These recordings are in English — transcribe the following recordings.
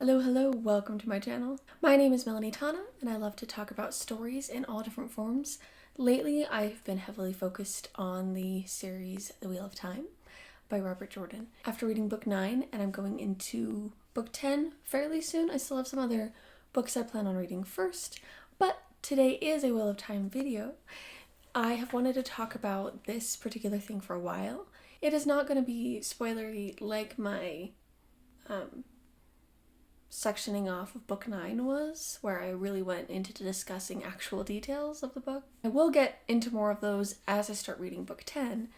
Hello, welcome to my channel. My name is Melanie Tana, and I love to talk about stories in all different forms. Lately, I've been heavily focused on the series The Wheel of Time by Robert Jordan. After reading book 9, and I'm going into book 10 fairly soon, I still have some other books I plan on reading first, but today is a Wheel of Time video. I have wanted to talk about this particular thing for a while. It is not going to be spoilery like my sectioning off of book 9 was, where I really went into discussing actual details of the book. I will get into more of those as I start reading book 10,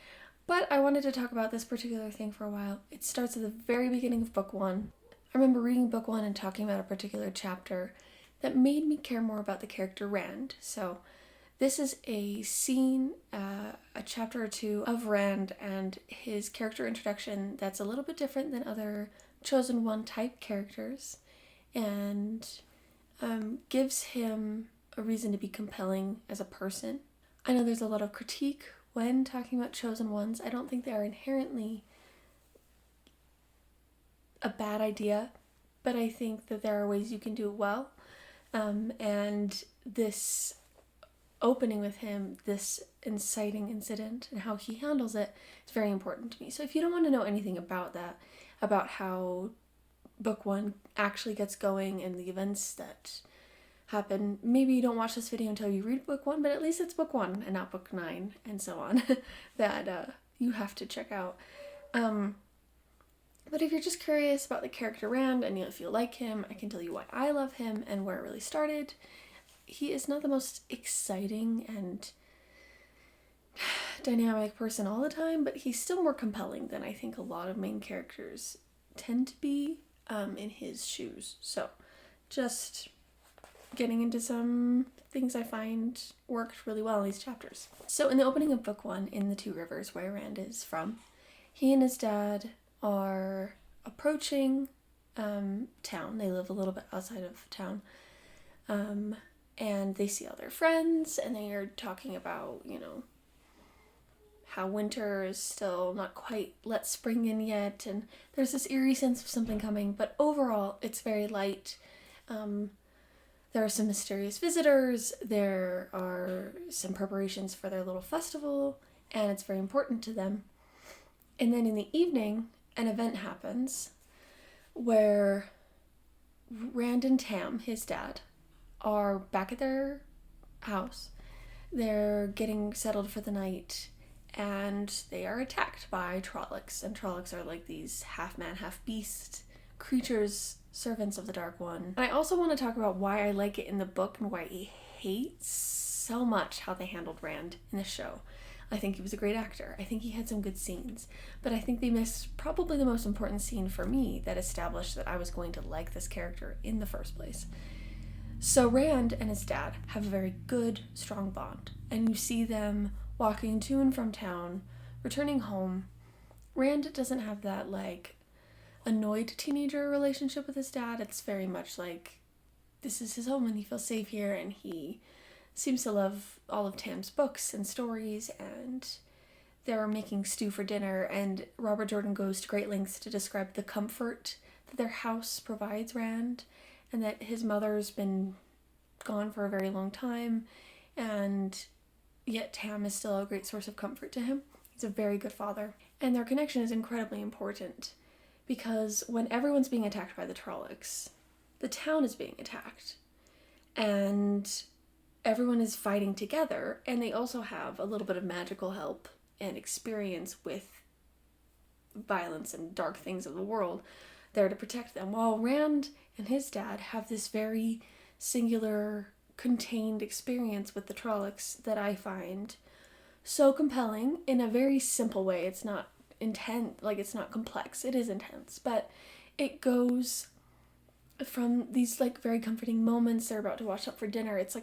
but I wanted to talk about this particular thing for a while. It starts at the very beginning of book 1. I remember reading book 1 and talking about a particular chapter that made me care more about the character Rand. So this is a scene, a chapter or two of Rand and his character introduction that's a little bit different than other Chosen One type characters, and gives him a reason to be compelling as a person. I know there's a lot of critique when talking about Chosen Ones. I don't think they are inherently a bad idea, but I think that there are ways you can do it well. And this opening with him, this inciting incident and how he handles it, is very important to me. So if you don't want to know anything about that, about how book 1 actually gets going and the events that happen, maybe you don't watch this video until you read book 1, but at least it's book 1 and not book 9 and so on that you have to check out. But if you're just curious about the character Rand and if you like him, I can tell you why I love him and where it really started. He is not the most exciting and dynamic person all the time, but he's still more compelling than I think a lot of main characters tend to be in his shoes. So just getting into some things I find worked really well in these chapters. So in the opening of book 1, in the Two Rivers, where Rand is from, he and his dad are approaching town. They live a little bit outside of town. And they see all their friends, and they are talking about, how winter is still not quite let spring in yet, and there's this eerie sense of something coming, but overall it's very light. There are some mysterious visitors, there are some preparations for their little festival, and it's very important to them. And then in the evening, an event happens where Rand and Tam, his dad, are back at their house. They're getting settled for the night, and they are attacked by Trollocs. And Trollocs are like these half-man, half-beast creatures, servants of the Dark One. And I also want to talk about why I like it in the book and why I hate so much how they handled Rand in the show. I think he was a great actor. I think he had some good scenes. But I think they missed probably the most important scene for me that established that I was going to like this character in the first place. So Rand and his dad have a very good, strong bond, and you see them walking to and from town, returning home. Rand doesn't have that, annoyed teenager relationship with his dad. It's very much like, this is his home and he feels safe here, and he seems to love all of Tam's books and stories, and they're making stew for dinner, and Robert Jordan goes to great lengths to describe the comfort that their house provides Rand, and that his mother's been gone for a very long time, and yet Tam is still a great source of comfort to him. He's a very good father. And their connection is incredibly important, because when everyone's being attacked by the Trollocs, the town is being attacked, and everyone is fighting together, and they also have a little bit of magical help and experience with violence and dark things of the world there to protect them, while Rand and his dad have this very singular, contained experience with the Trollocs that I find so compelling in a very simple way. It's not intense, it's not complex. It is intense, but it goes from these very comforting moments. They're about to wash up for dinner. It's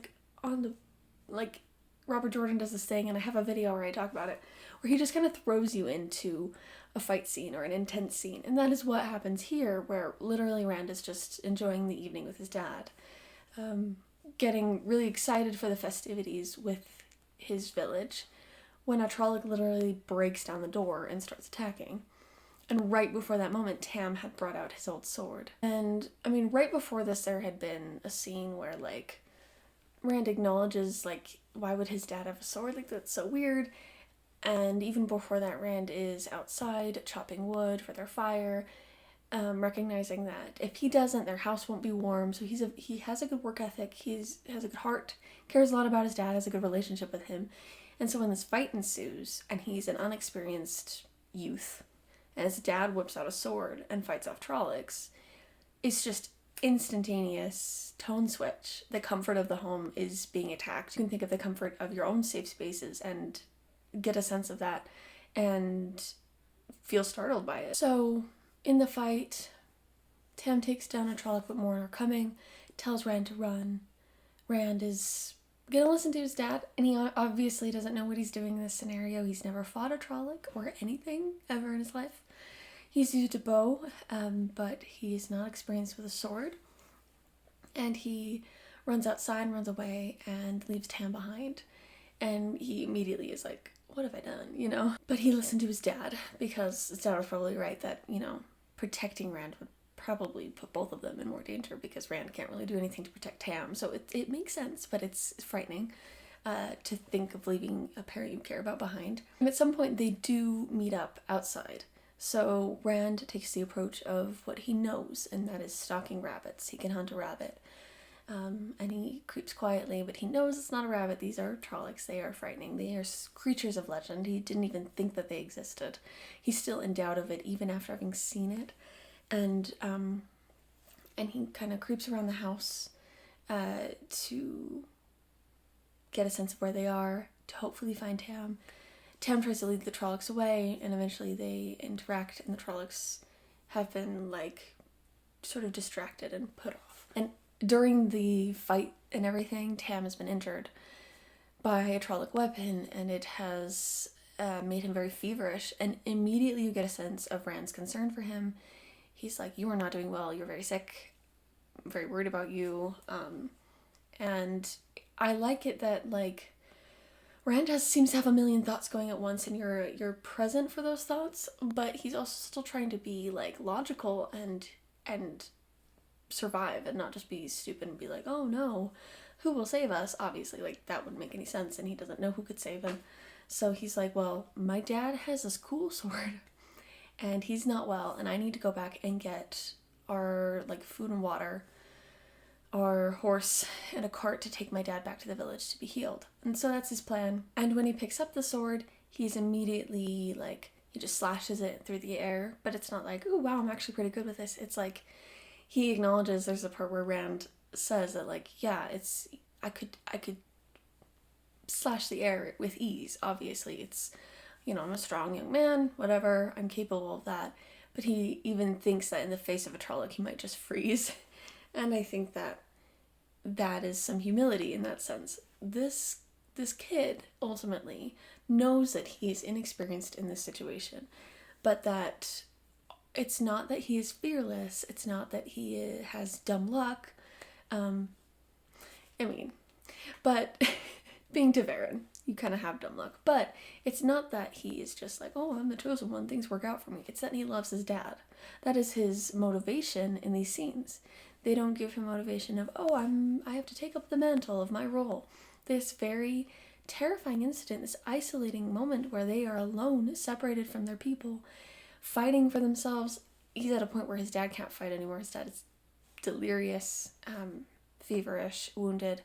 Robert Jordan does this thing, and I have a video where I talk about it, where he just kind of throws you into a fight scene or an intense scene. And that is what happens here, where literally Rand is just enjoying the evening with his dad, getting really excited for the festivities with his village, when a Trolloc literally breaks down the door and starts attacking. And right before that moment, Tam had brought out his old sword. And, I mean, right before this, there had been a scene where, like, Rand acknowledges, like, why would his dad have a sword? Like, that's so weird. And even before that, Rand is outside chopping wood for their fire, recognizing that if he doesn't, their house won't be warm. So he has a good work ethic, has a good heart, cares a lot about his dad, has a good relationship with him. And so when this fight ensues, and he's an unexperienced youth, and his dad whips out a sword and fights off Trollocs, it's just instantaneous tone switch. The comfort of the home is being attacked. You can think of the comfort of your own safe spaces and get a sense of that and feel startled by it. So in the fight, Tam takes down a Trolloc, but more are coming, tells Rand to run. Rand is gonna listen to his dad, and he obviously doesn't know what he's doing in this scenario. He's never fought a Trolloc or anything ever in his life. He's used a bow, but he's not experienced with a sword. And he runs outside and runs away and leaves Tam behind. And he immediately is like, what have I done, you know? But he listened to his dad, because his dad was probably right that, you know, protecting Rand would probably put both of them in more danger, because Rand can't really do anything to protect Tam. So it makes sense, but it's frightening to think of leaving a parent you care about behind. And at some point they do meet up outside. So Rand takes the approach of what he knows, and that is stalking rabbits. He can hunt a rabbit. And he creeps quietly, but he knows it's not a rabbit. These are Trollocs. They are frightening. They are creatures of legend. He didn't even think that they existed. He's still in doubt of it, even after having seen it. And he kind of creeps around the house to get a sense of where they are, to hopefully find Tam. Tam tries to lead the Trollocs away, and eventually they interact, and the Trollocs have been, like, sort of distracted and put off. And during the fight and everything, Tam has been injured by a Trolloc weapon, and it has made him very feverish, and immediately you get a sense of Rand's concern for him. He's like, you are not doing well, you're very sick, I'm very worried about you. And I like it that, like, Rand seems to have a million thoughts going at once, and you're present for those thoughts, but he's also still trying to be, like, logical and survive, and not just be stupid and be like, oh no, who will save us? Obviously, like, that wouldn't make any sense, and he doesn't know who could save him. So he's like, well, my dad has this cool sword, and he's not well, and I need to go back and get our, like, food and water, our horse, and a cart to take my dad back to the village to be healed. And so that's his plan. And when he picks up the sword, he's immediately, like, he just slashes it through the air, but it's not like, oh wow, I'm actually pretty good with this. It's like, he acknowledges, there's a part where Rand says that, like, yeah, it's, I could slash the air with ease, obviously. It's, you know, I'm a strong young man, whatever, I'm capable of that. But he even thinks that in the face of a Trolloc, he might just freeze. And I think that is some humility in that sense. This kid, ultimately, knows that he is inexperienced in this situation, but that it's not that he is fearless, it's not that he has dumb luck. But being Ta'Veren, you kind of have dumb luck. But it's not that he is just like, oh, I'm the chosen one, things work out for me. It's that he loves his dad. That is his motivation in these scenes. They don't give him motivation of, oh, I have to take up the mantle of my role. This very terrifying incident, this isolating moment where they are alone, separated from their people, fighting for themselves. He's at a point where his dad can't fight anymore. His dad is delirious, feverish, wounded.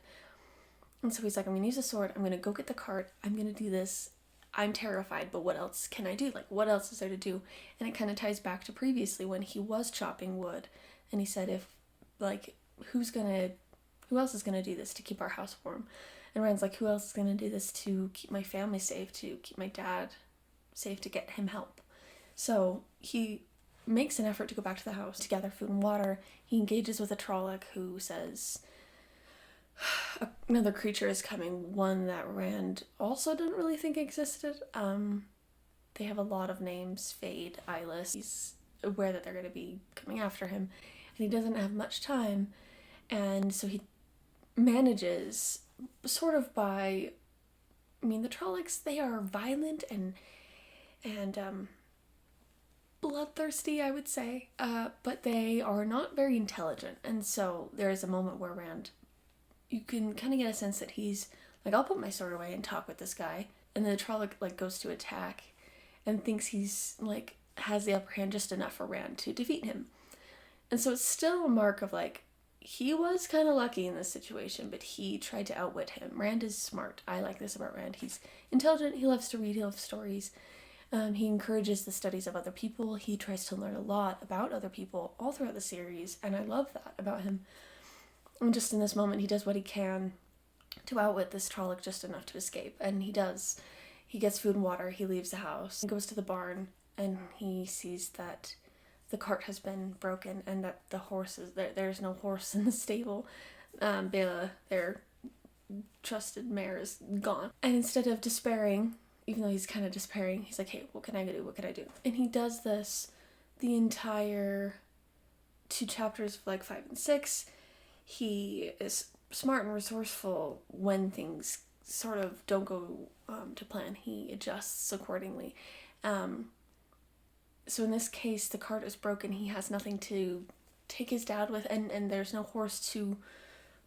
And so he's like, I'm going to use a sword. I'm going to go get the cart. I'm going to do this. I'm terrified, but what else can I do? Like, what else is there to do? And it kind of ties back to previously when he was chopping wood. And he said, who else is going to do this to keep our house warm? And Rand's like, who else is going to do this to keep my family safe, to keep my dad safe, to get him help? So he makes an effort to go back to the house to gather food and water. He engages with a Trolloc who says, another creature is coming, one that Rand also didn't really think existed. They have a lot of names, Fade, Eyeless. He's aware that they're going to be coming after him, and he doesn't have much time, and so he manages, sort of by, the Trollocs, they are violent and bloodthirsty, I would say, but they are not very intelligent. And so there is a moment where Rand, you can kind of get a sense that he's like, I'll put my sword away and talk with this guy. And then the Trolloc like goes to attack and thinks he's like has the upper hand just enough for Rand to defeat him. And so it's still a mark of like, he was kind of lucky in this situation, but he tried to outwit him. Rand is smart. I like this about Rand. He's intelligent. He loves to read. He loves stories. He encourages the studies of other people. He tries to learn a lot about other people all throughout the series, and I love that about him. And just in this moment, he does what he can to outwit this Trolloc just enough to escape, and he does. He gets food and water. He leaves the house. He goes to the barn, and he sees that the cart has been broken and that the horses, there's no horse in the stable. Bela, their trusted mare, is gone. And instead of despairing, even though he's kind of despairing, he's like, hey, what can I do? What can I do? And he does this the entire 2 chapters of like 5 and 6. He is smart and resourceful when things sort of don't go to plan. He adjusts accordingly. So in this case, the cart is broken. He has nothing to take his dad with, and there's no horse to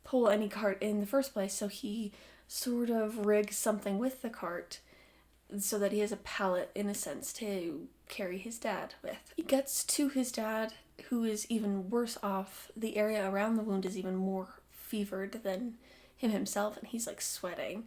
pull any cart in the first place. So he sort of rigs something with the cart so that he has a pallet, in a sense, to carry his dad with. He gets to his dad, who is even worse off. The area around the wound is even more fevered than him himself, and he's like sweating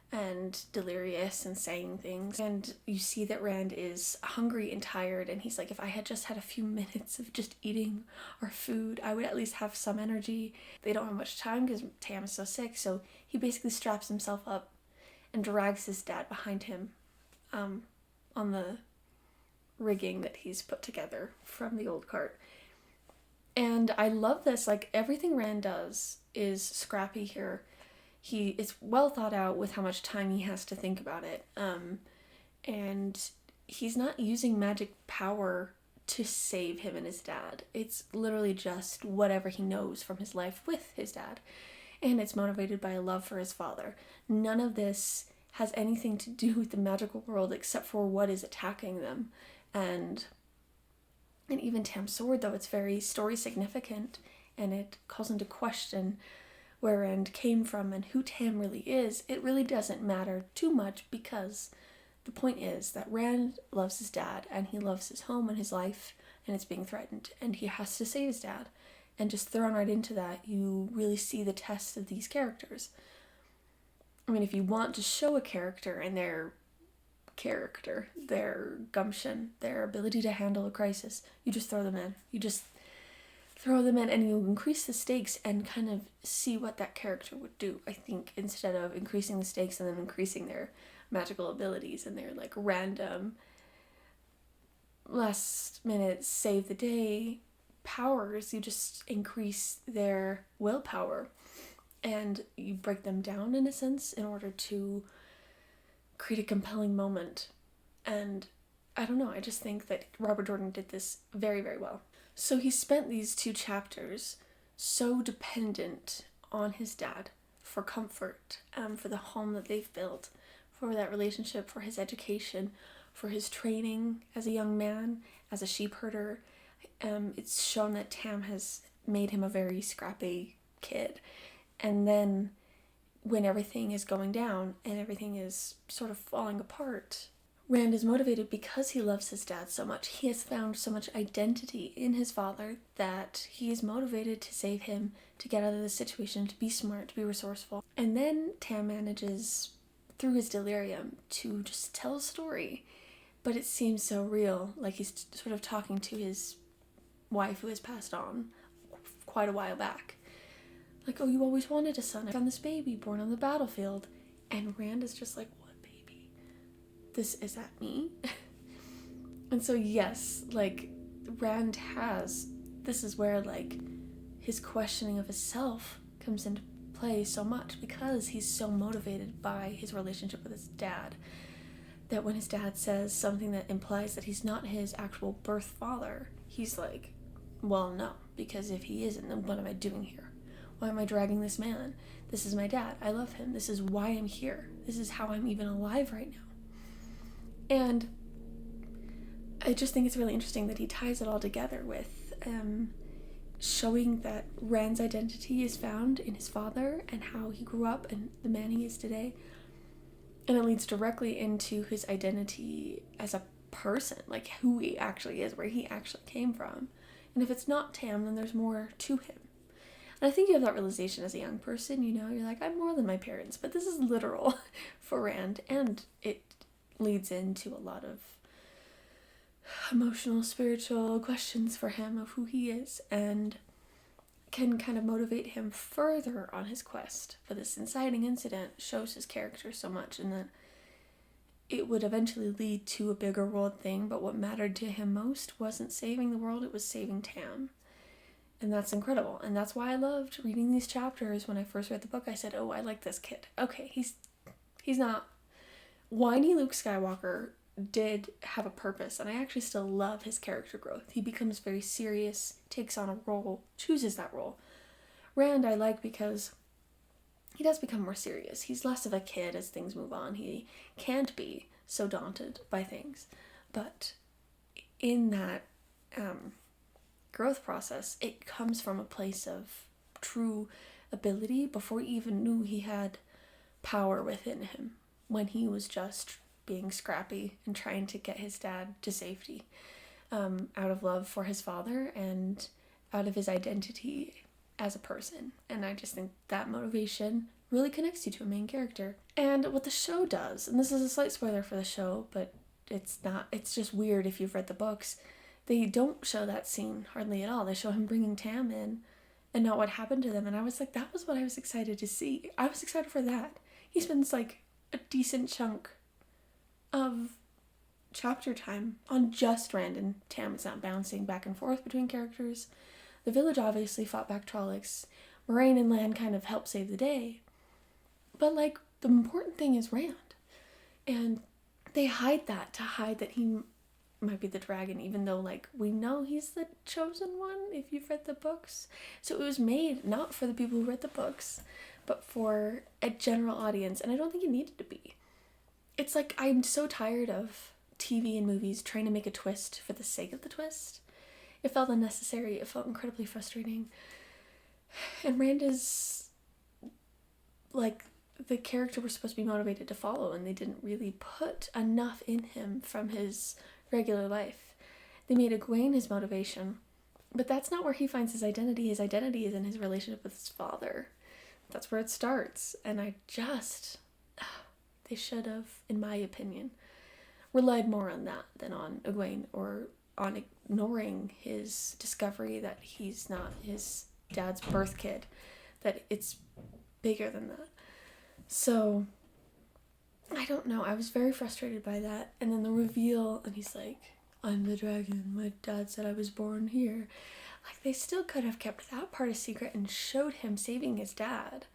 and delirious and saying things. And you see that Rand is hungry and tired, and he's like, if I had just had a few minutes of just eating our food, I would at least have some energy. They don't have much time because Tam is so sick, so he basically straps himself up and drags his dad behind him on the rigging that he's put together from the old cart. And I love this. Like, everything Rand does is scrappy here. It's well thought out with how much time he has to think about it. And he's not using magic power to save him and his dad. It's literally just whatever he knows from his life with his dad. And it's motivated by a love for his father. None of this has anything to do with the magical world except for what is attacking them. And even Tam's sword, though it's very story significant, and it calls into question where Rand came from and who Tam really is, it really doesn't matter too much, because the point is that Rand loves his dad, and he loves his home and his life, and it's being threatened, and he has to save his dad. And just thrown right into that, you really see the test of these characters. I mean, if you want to show a character and their character, their gumption, their ability to handle a crisis, you just throw them in. You just throw them in, and you increase the stakes and kind of see what that character would do, I think, instead of increasing the stakes and then increasing their magical abilities and their like random last minute save the day powers. You just increase their willpower and you break them down, in a sense, in order to create a compelling moment. And I don't know, I just think that Robert Jordan did this very, very well. So he spent these 2 chapters so dependent on his dad for comfort, for the home that they've built, for that relationship, for his education, for his training as a young man, as a sheep herder. It's shown that Tam has made him a very scrappy kid. And then when everything is going down and everything is sort of falling apart, Rand is motivated because he loves his dad so much. He has found so much identity in his father that he is motivated to save him, to get out of this situation, to be smart, to be resourceful. And then Tam manages, through his delirium, to just tell a story. But it seems so real, like he's sort of talking to his wife who has passed on quite a while back. Like, oh, you always wanted a son. I found this baby born on the battlefield. And Rand is just like, what baby? Is that me? And so, yes, like, Rand this is where, like, his questioning of himself comes into play so much, because he's so motivated by his relationship with his dad, that when his dad says something that implies that he's not his actual birth father, he's like, well, no, because if he isn't, then what am I doing here? Why am I dragging this man? This is my dad. I love him. This is why I'm here. This is how I'm even alive right now. And I just think it's really interesting that he ties it all together with showing that Rand's identity is found in his father and how he grew up and the man he is today. And it leads directly into his identity as a person, like who he actually is, where he actually came from. And if it's not Tam, then there's more to him. And I think you have that realization as a young person, you're like, I'm more than my parents, but this is literal for Rand, and it leads into a lot of emotional, spiritual questions for him of who he is, and can kind of motivate him further on his quest. But this inciting incident shows his character so much, and that it would eventually lead to a bigger world thing, but what mattered to him most wasn't saving the world, it was saving Tam. And that's incredible. And that's why I loved reading these chapters. When I first read the book, I said, oh, I like this kid. Okay, he's not... Whiny Luke Skywalker did have a purpose, and I actually still love his character growth. He becomes very serious, takes on a role, chooses that role. Rand I like because he does become more serious. He's less of a kid as things move on. He can't be so daunted by things. But in that growth process, it comes from a place of true ability before he even knew he had power within him, when he was just being scrappy and trying to get his dad to safety, out of love for his father and out of his identity as a person. And I just think that motivation really connects you to a main character. And what the show does, and this is a slight spoiler for the show, but it's just weird if you've read the books, they don't show that scene hardly at all. They show him bringing Tam in and not what happened to them. And I was like, that was what I was excited to see. I was excited for that. He spends like a decent chunk of chapter time on just Rand and Tam. It's not bouncing back and forth between characters. The village obviously fought back Trollocs. Moraine and Lan kind of helped save the day. But like, the important thing is Rand. And they hide that he might be the dragon, even though like we know he's the chosen one if you've read the books. So it was made not for the people who read the books, but for a general audience, and I don't think it needed to be. It's like, I'm so tired of TV and movies trying to make a twist for the sake of the twist. It felt unnecessary. It felt incredibly frustrating. And Rand is like the character we're supposed to be motivated to follow, and they didn't really put enough in him from his regular life. They made Egwene his motivation, but that's not where he finds his identity. His identity is in his relationship with his father. That's where it starts. And they should have, in my opinion, relied more on that than on Egwene, or on ignoring his discovery that he's not his dad's birth kid, that it's bigger than that. So I don't know. I was very frustrated by that. And then the reveal, and he's like, I'm the dragon. My dad said I was born here. Like, they still could have kept that part a secret and showed him saving his dad.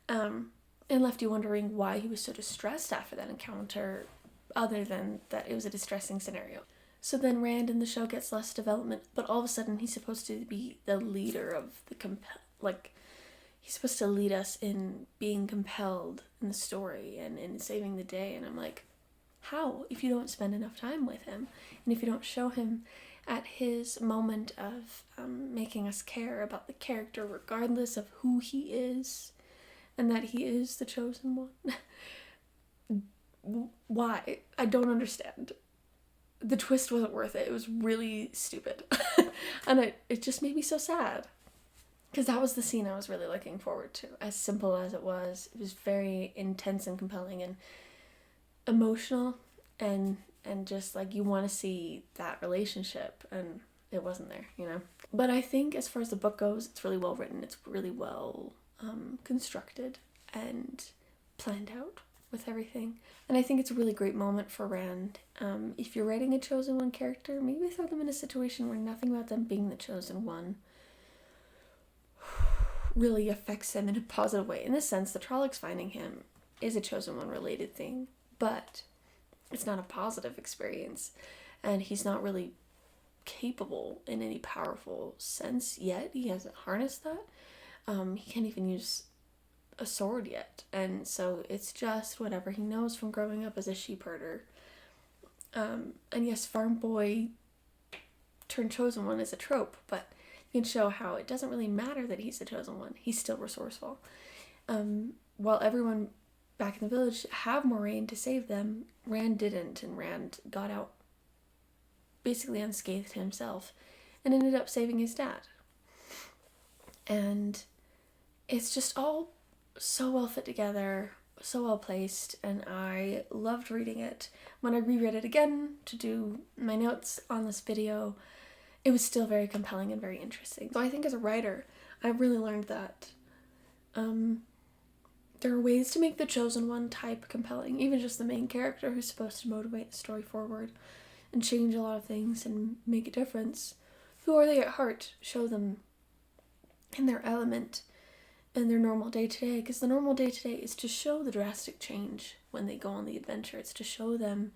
And left you wondering why he was so distressed after that encounter, other than that it was a distressing scenario. So then Rand in the show gets less development, but all of a sudden he's supposed to be the leader of the he's supposed to lead us in being compelled in the story and in saving the day. And I'm like, how? If you don't spend enough time with him, and if you don't show him at his moment of making us care about the character regardless of who he is, and that he is the chosen one. Why? I don't understand. The twist wasn't worth it. It was really stupid. And it just made me so sad. Because that was the scene I was really looking forward to. As simple as it was very intense and compelling and emotional, and just like you want to see that relationship, and it wasn't there, But I think as far as the book goes, it's really well written. It's really well constructed and planned out with everything. And I think it's a really great moment for Rand. If you're writing a chosen one character, maybe throw them in a situation where nothing about them being the chosen one really affects him in a positive way. In this sense, the Trollocs finding him is a chosen one related thing, but it's not a positive experience, and he's not really capable in any powerful sense yet. He hasn't harnessed that. He can't even use a sword yet, and so it's just whatever he knows from growing up as a sheep herder. And yes, farm boy turned chosen one is a trope, but you can show how it doesn't really matter that he's the chosen one. He's still resourceful. While everyone back in the village have Moraine to save them, Rand didn't, and Rand got out basically unscathed himself and ended up saving his dad. And it's just all so well fit together, so well placed, and I loved reading it. When I reread it again to do my notes on this video, it was still very compelling and very interesting. So I think as a writer, I've really learned that there are ways to make the chosen one type compelling, even just the main character who's supposed to motivate the story forward and change a lot of things and make a difference. Who are they at heart? Show them in their element and their normal day-to-day, because the normal day-to-day is to show the drastic change when they go on the adventure. It's to show them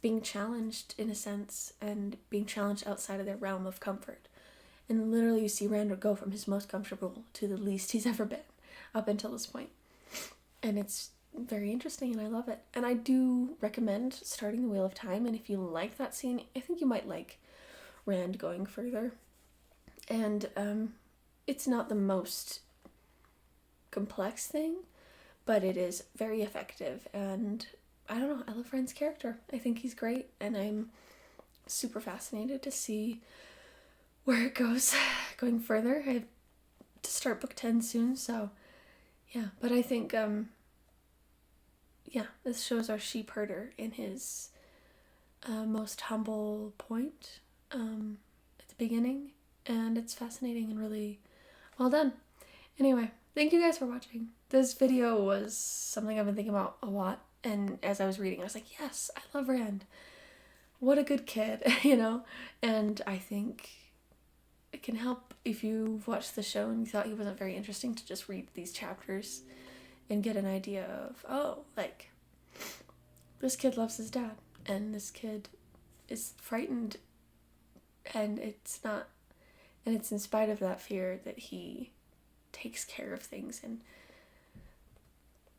being challenged in a sense and being challenged outside of their realm of comfort. And literally you see Rand go from his most comfortable to the least he's ever been up until this point. And it's very interesting and I love it. And I do recommend starting the Wheel of Time, and if you like that scene, I think you might like Rand going further. And it's not the most complex thing, but it is very effective, and I don't know, I love Rand's character. I think he's great, and I'm super fascinated to see where it goes going further. I have to start book 10 soon, so yeah, but I think this shows our sheep herder in his most humble point at the beginning, and it's fascinating and really well done. Anyway, thank you guys for watching. This video was something I've been thinking about a lot, and as I was reading I was like, yes, I love Rand. What a good kid, you know? And I think it can help if you've watched the show and you thought he wasn't very interesting to just read these chapters and get an idea of, oh, like, this kid loves his dad, and this kid is frightened, and it's in spite of that fear that he takes care of things and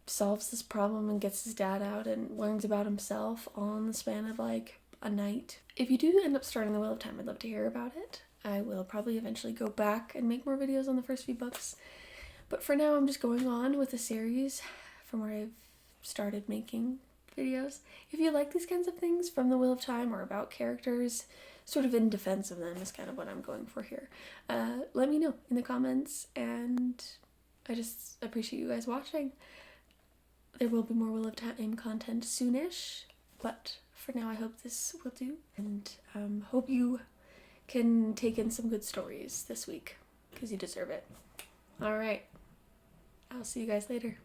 solves this problem and gets his dad out and learns about himself all in the span of like a night. If you do end up starting the Wheel of Time, I'd love to hear about it. I will probably eventually go back and make more videos on the first few books, but for now I'm just going on with the series from where I've started making videos. If you like these kinds of things from the Wheel of Time or about characters, sort of in defense of them is kind of what I'm going for here. Let me know in the comments, and I just appreciate you guys watching. There will be more Wheel of Time content soonish, but for now I hope this will do, and hope you can take in some good stories this week, because you deserve it. Alright, I'll see you guys later.